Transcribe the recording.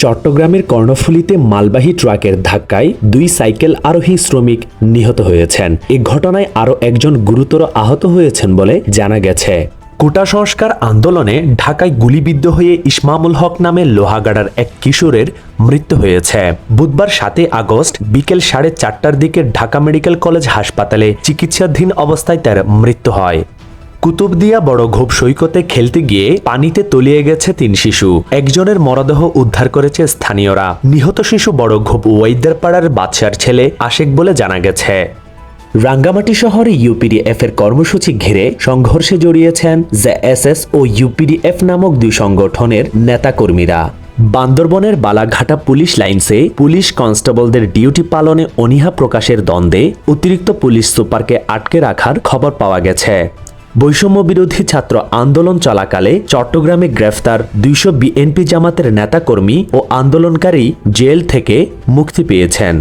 চট্টগ্রামের কর্ণফুলীতে মালবাহী ট্রাকের ধাক্কায় 2 সাইকেল আরোহী শ্রমিক নিহত হয়েছেন। এ ঘটনায় আরও একজন গুরুতর আহত হয়েছেন বলে জানা গেছে। কোটা সংস্কার আন্দোলনে ঢাকায় গুলিবিদ্ধ হয়ে ইসমামুল হক নামে লোহাগাড়ার এক কিশোরের মৃত্যু হয়েছে। বুধবার 7 আগস্ট বিকেল 4:30টার দিকে ঢাকা মেডিকেল কলেজ হাসপাতালে চিকিৎসাধীন অবস্থায় তার মৃত্যু হয়। কুতুবদিয়া বড় ঘোপ সৈকতে খেলতে গিয়ে পানিতে তলিয়ে গেছে 3 শিশু। একজনের মরদেহ উদ্ধার করেছে স্থানীয়রা। নিহত শিশু বড় ঘোপ ওয়াইদারপাড়ার বাদশার ছেলে আশেক বলে জানা গেছে। রাঙ্গামাটি শহরে ইউপিডিএফ এর কর্মসূচি ঘিরে সংঘর্ষে জড়িয়েছেন জেএসএস ও ইউপিডিএফ নামক 2 সংগঠনের নেতাকর্মীরা। বান্দরবনের বালাঘাটা পুলিশ লাইনসে পুলিশ কনস্টেবলদের ডিউটি পালনে অনীহা প্রকাশের দ্বন্দ্বে অতিরিক্ত পুলিশ সুপারকে আটকে রাখার খবর পাওয়া গেছে। বৈষম্য বিরোধী ছাত্র আন্দোলন চলাকালে চট্টগ্রামে গ্রেফতার 200 বিএনপি জামাতের নেতাকর্মী ও আন্দোলনকারী জেল থেকে মুক্তি পেয়েছেন।